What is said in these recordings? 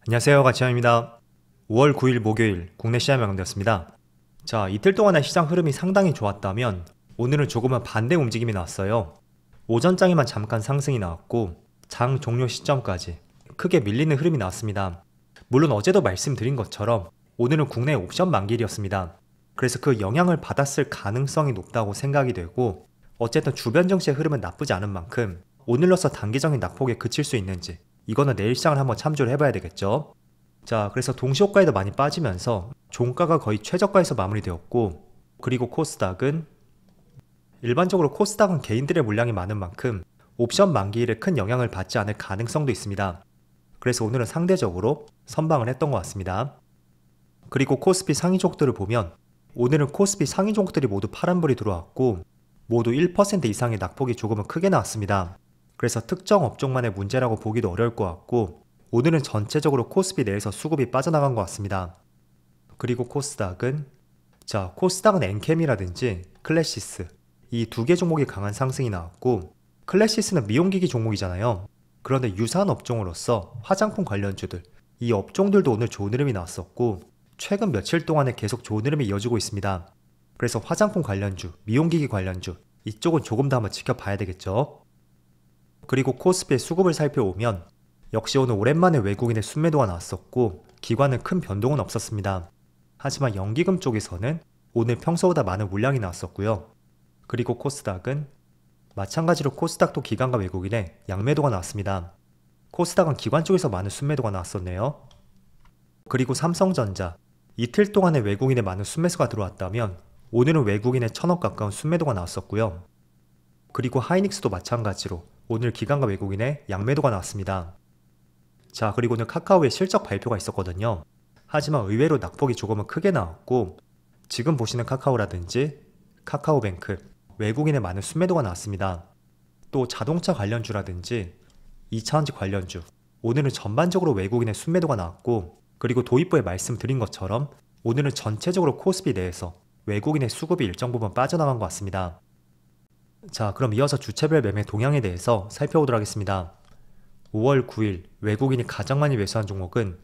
안녕하세요, 가치형입니다. 5월 9일 목요일 국내 시장이 마감되었습니다. 자, 이틀 동안의 시장 흐름이 상당히 좋았다면 오늘은 조금은 반대 움직임이 나왔어요. 오전장에만 잠깐 상승이 나왔고 장 종료 시점까지 크게 밀리는 흐름이 나왔습니다. 물론 어제도 말씀드린 것처럼 오늘은 국내 옵션 만기일이었습니다. 그래서 그 영향을 받았을 가능성이 높다고 생각이 되고, 어쨌든 주변 증시의 흐름은 나쁘지 않은 만큼 오늘로서 단기적인 낙폭에 그칠 수 있는지, 이거는 내일 시장을 한번 참조를 해봐야 되겠죠. 자, 그래서 동시호가에도 많이 빠지면서 종가가 거의 최저가에서 마무리되었고, 그리고 일반적으로 코스닥은 개인들의 물량이 많은 만큼 옵션 만기일에 큰 영향을 받지 않을 가능성도 있습니다. 그래서 오늘은 상대적으로 선방을 했던 것 같습니다. 그리고 코스피 상위종들을 보면 오늘은 코스피 상위종들이 모두 파란불이 들어왔고 모두 1% 이상의 낙폭이 조금은 크게 나왔습니다. 그래서 특정 업종만의 문제라고 보기도 어려울 것 같고, 오늘은 전체적으로 코스피 내에서 수급이 빠져나간 것 같습니다. 그리고 코스닥은 엔캠이라든지 클래시스, 이 두 개 종목이 강한 상승이 나왔고, 클래시스는 미용기기 종목이잖아요. 그런데 유사한 업종으로서 화장품 관련주들, 이 업종들도 오늘 좋은 흐름이 나왔었고 최근 며칠 동안에 계속 좋은 흐름이 이어지고 있습니다. 그래서 화장품 관련주, 미용기기 관련주, 이쪽은 조금 더 한번 지켜봐야 되겠죠. 그리고 코스피의 수급을 살펴보면 역시 오늘 오랜만에 외국인의 순매도가 나왔었고 기관은 큰 변동은 없었습니다. 하지만 연기금 쪽에서는 오늘 평소보다 많은 물량이 나왔었고요. 그리고 코스닥은 마찬가지로 코스닥도 기관과 외국인의 양매도가 나왔습니다. 코스닥은 기관 쪽에서 많은 순매도가 나왔었네요. 그리고 삼성전자, 이틀 동안에 외국인의 많은 순매수가 들어왔다면 오늘은 외국인의 1000억 가까운 순매도가 나왔었고요. 그리고 하이닉스도 마찬가지로 오늘 기관과 외국인의 양매도가 나왔습니다. 자, 그리고 오늘 카카오의 실적 발표가 있었거든요. 하지만 의외로 낙폭이 조금은 크게 나왔고, 지금 보시는 카카오라든지 카카오뱅크, 외국인의 많은 순매도가 나왔습니다. 또 자동차 관련주라든지 2차전지 관련주, 오늘은 전반적으로 외국인의 순매도가 나왔고, 그리고 도입부에 말씀드린 것처럼 오늘은 전체적으로 코스피 내에서 외국인의 수급이 일정 부분 빠져나간 것 같습니다. 자, 그럼 이어서 주체별 매매 동향에 대해서 살펴보도록 하겠습니다. 5월 9일 외국인이 가장 많이 매수한 종목은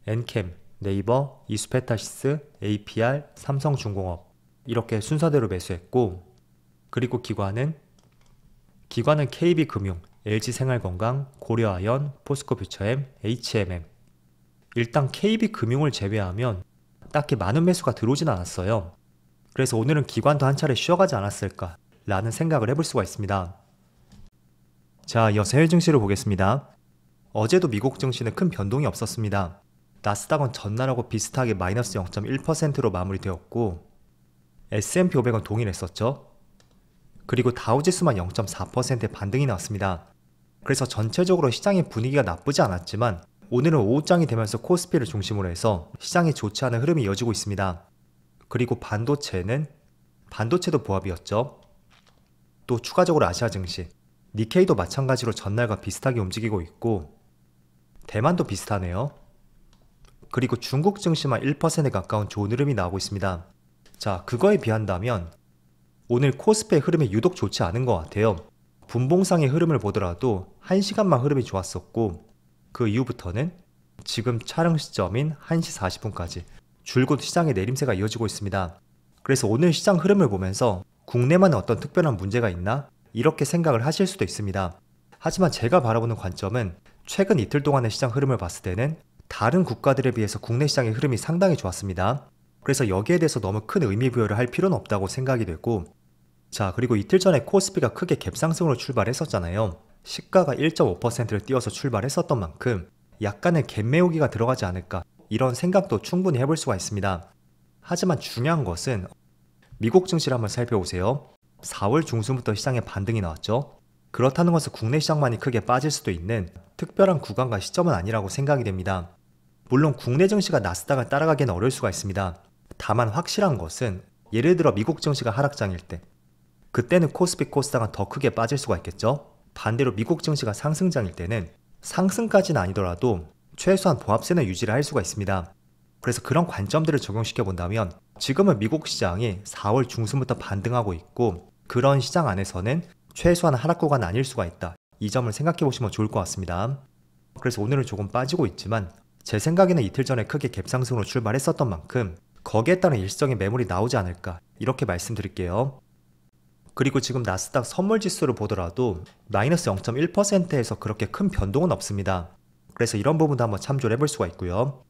엔캠, 네이버, 이수페타시스, APR, 삼성중공업, 이렇게 순서대로 매수했고, 그리고 기관은 KB금융, LG생활건강, 고려아연, 포스코퓨처엠, HMM. 일단 KB금융을 제외하면 딱히 많은 매수가 들어오진 않았어요. 그래서 오늘은 기관도 한 차례 쉬어가지 않았을까 라는 생각을 해볼 수가 있습니다. 자, 이어서 해외 증시를 보겠습니다. 어제도 미국 증시는 큰 변동이 없었습니다. 나스닥은 전날하고 비슷하게 마이너스 0.1%로 마무리되었고, S&P 500은 동일했었죠. 그리고 다우지수만 0.4%의 반등이 나왔습니다. 그래서 전체적으로 시장의 분위기가 나쁘지 않았지만 오늘은 오후장이 되면서 코스피를 중심으로 해서 시장이 좋지 않은 흐름이 이어지고 있습니다. 그리고 반도체도 보합이었죠. 또 추가적으로 아시아 증시, 니케이도 마찬가지로 전날과 비슷하게 움직이고 있고, 대만도 비슷하네요. 그리고 중국 증시만 1%에 가까운 좋은 흐름이 나오고 있습니다. 자, 그거에 비한다면 오늘 코스피의 흐름이 유독 좋지 않은 것 같아요. 분봉상의 흐름을 보더라도 1시간만 흐름이 좋았었고, 그 이후부터는 지금 촬영 시점인 1시 40분까지 줄곧 시장의 내림세가 이어지고 있습니다. 그래서 오늘 시장 흐름을 보면서 국내만의 어떤 특별한 문제가 있나? 이렇게 생각을 하실 수도 있습니다. 하지만 제가 바라보는 관점은 최근 이틀 동안의 시장 흐름을 봤을 때는 다른 국가들에 비해서 국내 시장의 흐름이 상당히 좋았습니다. 그래서 여기에 대해서 너무 큰 의미 부여를 할 필요는 없다고 생각이 되고, 자, 그리고 이틀 전에 코스피가 크게 갭상승으로 출발했었잖아요. 시가가 1.5%를 띄워서 출발했었던 만큼 약간의 갭매우기가 들어가지 않을까, 이런 생각도 충분히 해볼 수가 있습니다. 하지만 중요한 것은 미국 증시를 한번 살펴보세요. 4월 중순부터 시장에 반등이 나왔죠. 그렇다는 것은 국내 시장만이 크게 빠질 수도 있는 특별한 구간과 시점은 아니라고 생각이 됩니다. 물론 국내 증시가 나스닥을 따라가기는 어려울 수가 있습니다. 다만 확실한 것은 예를 들어 미국 증시가 하락장일 때, 그때는 코스피 코스닥은 더 크게 빠질 수가 있겠죠. 반대로 미국 증시가 상승장일 때는 상승까지는 아니더라도 최소한 보합세는 유지를 할 수가 있습니다. 그래서 그런 관점들을 적용시켜 본다면 지금은 미국 시장이 4월 중순부터 반등하고 있고, 그런 시장 안에서는 최소한 하락 구간은 아닐 수가 있다. 이 점을 생각해 보시면 좋을 것 같습니다. 그래서 오늘은 조금 빠지고 있지만 제 생각에는 이틀 전에 크게 갭상승으로 출발했었던 만큼 거기에 따른 일시적인 매물이 나오지 않을까 이렇게 말씀드릴게요. 그리고 지금 나스닥 선물지수를 보더라도 마이너스 0.1%에서 그렇게 큰 변동은 없습니다. 그래서 이런 부분도 한번 참조를 해볼 수가 있고요.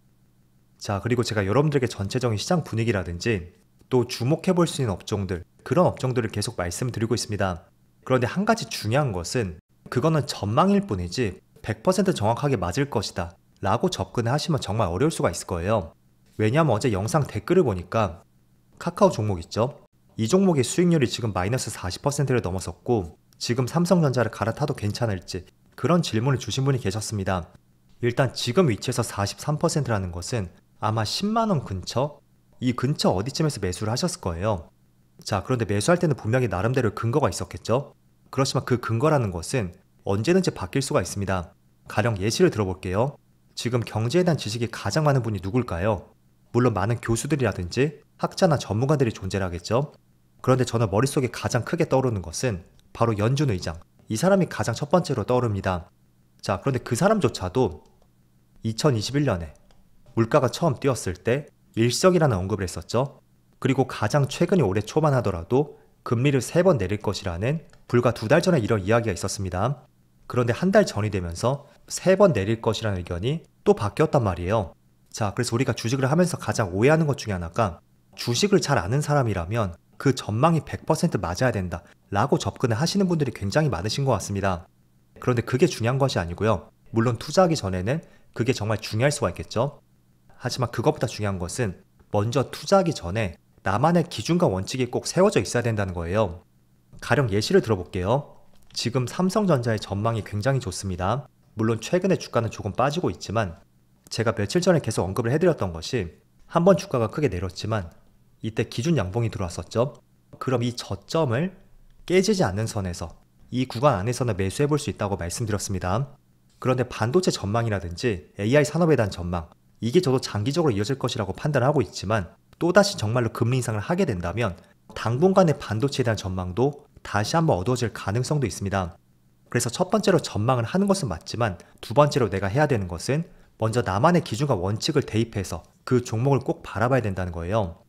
자, 그리고 제가 여러분들에게 전체적인 시장 분위기라든지 또 주목해 볼 수 있는 업종들, 그런 업종들을 계속 말씀드리고 있습니다. 그런데 한 가지 중요한 것은 그거는 전망일 뿐이지 100% 정확하게 맞을 것이다 라고 접근을 하시면 정말 어려울 수가 있을 거예요. 왜냐하면 어제 영상 댓글을 보니까 카카오 종목 있죠? 이 종목의 수익률이 지금 마이너스 40%를 넘어섰고 지금 삼성전자를 갈아타도 괜찮을지 그런 질문을 주신 분이 계셨습니다. 일단 지금 위치에서 43%라는 것은 아마 10만원 근처? 이 근처 어디쯤에서 매수를 하셨을 거예요. 자, 그런데 매수할 때는 분명히 나름대로 근거가 있었겠죠? 그렇지만 그 근거라는 것은 언제든지 바뀔 수가 있습니다. 가령 예시를 들어볼게요. 지금 경제에 대한 지식이 가장 많은 분이 누굴까요? 물론 많은 교수들이라든지 학자나 전문가들이 존재하겠죠. 그런데 저는 머릿속에 가장 크게 떠오르는 것은 바로 연준 의장. 이 사람이 가장 첫 번째로 떠오릅니다. 자, 그런데 그 사람조차도 2021년에 물가가 처음 뛰었을 때 일시적이라는 언급을 했었죠. 그리고 가장 최근이 올해 초반 하더라도 금리를 3번 내릴 것이라는 불과 2달 전에 이런 이야기가 있었습니다. 그런데 한 달 전이 되면서 3번 내릴 것이라는 의견이 또 바뀌었단 말이에요. 자, 그래서 우리가 주식을 하면서 가장 오해하는 것 중에 하나가 주식을 잘 아는 사람이라면 그 전망이 100% 맞아야 된다 라고 접근을 하시는 분들이 굉장히 많으신 것 같습니다. 그런데 그게 중요한 것이 아니고요. 물론 투자하기 전에는 그게 정말 중요할 수가 있겠죠. 하지만 그것보다 중요한 것은 먼저 투자하기 전에 나만의 기준과 원칙이 꼭 세워져 있어야 된다는 거예요. 가령 예시를 들어볼게요. 지금 삼성전자의 전망이 굉장히 좋습니다. 물론 최근에 주가는 조금 빠지고 있지만 제가 며칠 전에 계속 언급을 해드렸던 것이 한번 주가가 크게 내렸지만 이때 기준 양봉이 들어왔었죠. 그럼 이 저점을 깨지지 않는 선에서 이 구간 안에서는 매수해 볼 수 있다고 말씀드렸습니다. 그런데 반도체 전망이라든지 AI 산업에 대한 전망, 이게 저도 장기적으로 이어질 것이라고 판단하고 있지만 또다시 정말로 금리 인상을 하게 된다면 당분간의 반도체에 대한 전망도 다시 한번 어두워질 가능성도 있습니다. 그래서 첫 번째로 전망을 하는 것은 맞지만 두 번째로 내가 해야 되는 것은 먼저 나만의 기준과 원칙을 대입해서 그 종목을 꼭 바라봐야 된다는 거예요.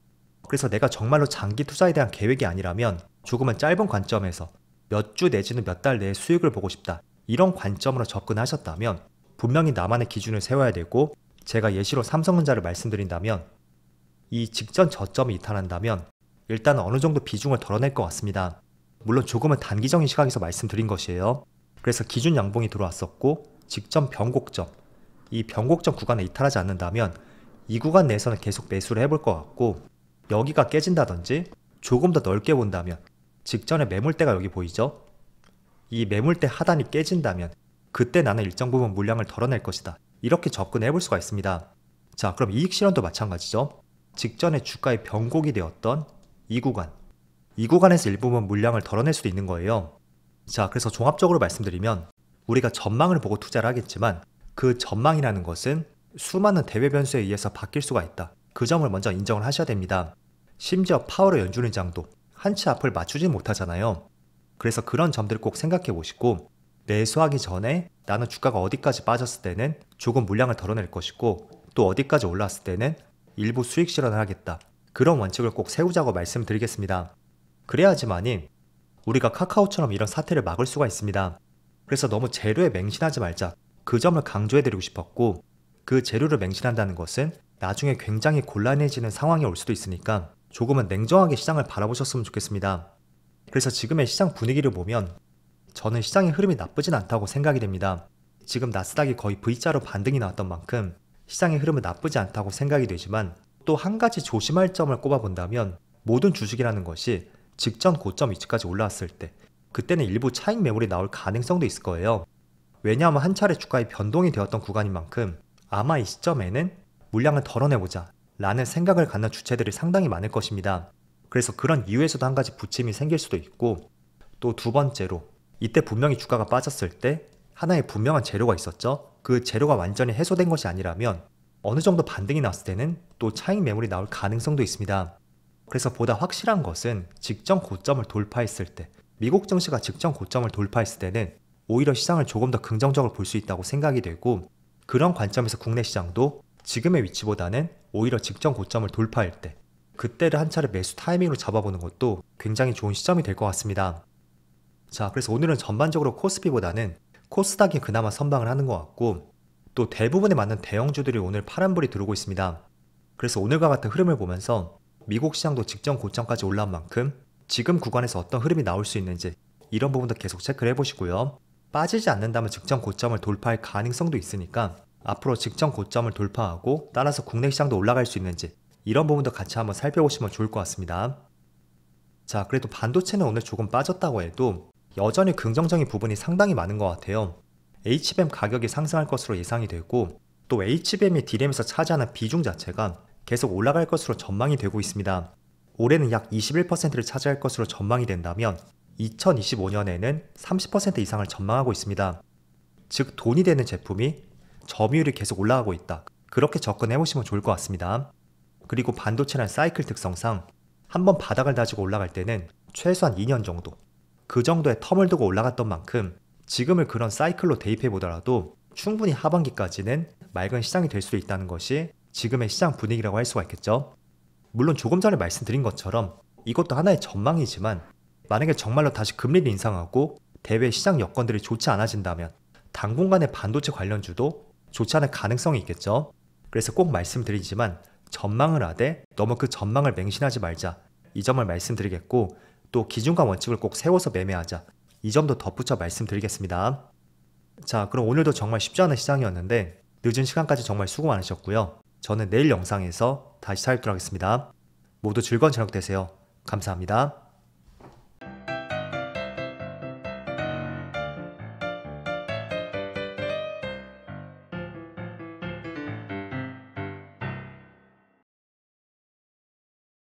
그래서 내가 정말로 장기 투자에 대한 계획이 아니라면 조금은 짧은 관점에서 몇 주 내지는 몇 달 내에 수익을 보고 싶다, 이런 관점으로 접근하셨다면 분명히 나만의 기준을 세워야 되고, 제가 예시로 삼성전자를 말씀드린다면 이 직전 저점이 이탈한다면 일단 어느 정도 비중을 덜어낼 것 같습니다. 물론 조금은 단기적인 시각에서 말씀드린 것이에요. 그래서 기준 양봉이 들어왔었고 직전 변곡점, 이 변곡점 구간에 이탈하지 않는다면 이 구간 내에서는 계속 매수를 해볼 것 같고, 여기가 깨진다든지 조금 더 넓게 본다면 직전에 매물대가 여기 보이죠? 이 매물대 하단이 깨진다면 그때 나는 일정 부분 물량을 덜어낼 것이다, 이렇게 접근해 볼 수가 있습니다. 자, 그럼 이익 실현도 마찬가지죠. 직전에 주가의 변곡이 되었던 이 구간에서 일부분 물량을 덜어낼 수도 있는 거예요. 자, 그래서 종합적으로 말씀드리면 우리가 전망을 보고 투자를 하겠지만 그 전망이라는 것은 수많은 대외 변수에 의해서 바뀔 수가 있다, 그 점을 먼저 인정을 하셔야 됩니다. 심지어 파월의 연준 의장도 한 치 앞을 맞추지 못하잖아요. 그래서 그런 점들을 꼭 생각해 보시고, 매수하기 전에 나는 주가가 어디까지 빠졌을 때는 조금 물량을 덜어낼 것이고 또 어디까지 올랐을 때는 일부 수익 실현을 하겠다, 그런 원칙을 꼭 세우자고 말씀드리겠습니다. 그래야지만이 우리가 카카오처럼 이런 사태를 막을 수가 있습니다. 그래서 너무 재료에 맹신하지 말자, 그 점을 강조해드리고 싶었고, 그 재료를 맹신한다는 것은 나중에 굉장히 곤란해지는 상황이 올 수도 있으니까 조금은 냉정하게 시장을 바라보셨으면 좋겠습니다. 그래서 지금의 시장 분위기를 보면 저는 시장의 흐름이 나쁘진 않다고 생각이 됩니다. 지금 나스닥이 거의 V자로 반등이 나왔던 만큼 시장의 흐름은 나쁘지 않다고 생각이 되지만, 또 한 가지 조심할 점을 꼽아본다면 모든 주식이라는 것이 직전 고점 위치까지 올라왔을 때 그때는 일부 차익 매물이 나올 가능성도 있을 거예요. 왜냐하면 한 차례 주가의 변동이 되었던 구간인 만큼 아마 이 시점에는 물량을 덜어내보자 라는 생각을 갖는 주체들이 상당히 많을 것입니다. 그래서 그런 이유에서도 한 가지 부침이 생길 수도 있고, 또 두 번째로 이때 분명히 주가가 빠졌을 때 하나의 분명한 재료가 있었죠. 그 재료가 완전히 해소된 것이 아니라면 어느 정도 반등이 났을 때는 또 차익 매물이 나올 가능성도 있습니다. 그래서 보다 확실한 것은 직전 고점을 돌파했을 때, 미국 증시가 직전 고점을 돌파했을 때는 오히려 시장을 조금 더 긍정적으로 볼 수 있다고 생각이 되고, 그런 관점에서 국내 시장도 지금의 위치보다는 오히려 직전 고점을 돌파할 때 그때를 한 차례 매수 타이밍으로 잡아보는 것도 굉장히 좋은 시점이 될 것 같습니다. 자, 그래서 오늘은 전반적으로 코스피보다는 코스닥이 그나마 선방을 하는 것 같고 또 대부분에 맞는 대형주들이 오늘 파란불이 들어오고 있습니다. 그래서 오늘과 같은 흐름을 보면서 미국 시장도 직전 고점까지 올라온 만큼 지금 구간에서 어떤 흐름이 나올 수 있는지 이런 부분도 계속 체크를 해보시고요. 빠지지 않는다면 직전 고점을 돌파할 가능성도 있으니까 앞으로 직전 고점을 돌파하고 따라서 국내 시장도 올라갈 수 있는지 이런 부분도 같이 한번 살펴보시면 좋을 것 같습니다. 자, 그래도 반도체는 오늘 조금 빠졌다고 해도 여전히 긍정적인 부분이 상당히 많은 것 같아요. HBM 가격이 상승할 것으로 예상이 되고 또 HBM이 D램에서 차지하는 비중 자체가 계속 올라갈 것으로 전망이 되고 있습니다. 올해는 약 21%를 차지할 것으로 전망이 된다면 2025년에는 30% 이상을 전망하고 있습니다. 즉 돈이 되는 제품이 점유율이 계속 올라가고 있다. 그렇게 접근해보시면 좋을 것 같습니다. 그리고 반도체란 사이클 특성상 한번 바닥을 다지고 올라갈 때는 최소한 2년 정도 그 정도의 텀을 두고 올라갔던 만큼 지금을 그런 사이클로 대입해보더라도 충분히 하반기까지는 맑은 시장이 될 수 있다는 것이 지금의 시장 분위기라고 할 수가 있겠죠. 물론 조금 전에 말씀드린 것처럼 이것도 하나의 전망이지만 만약에 정말로 다시 금리를 인상하고 대외 시장 여건들이 좋지 않아진다면 당분간의 반도체 관련주도 좋지 않을 가능성이 있겠죠. 그래서 꼭 말씀드리지만 전망을 하되 너무 그 전망을 맹신하지 말자 이 점을 말씀드리겠고 또 기준과 원칙을 꼭 세워서 매매하자 이 점도 덧붙여 말씀드리겠습니다. 자, 그럼 오늘도 정말 쉽지 않은 시장이었는데 늦은 시간까지 정말 수고 많으셨고요. 저는 내일 영상에서 다시 찾아뵙도록 하겠습니다. 모두 즐거운 저녁 되세요. 감사합니다.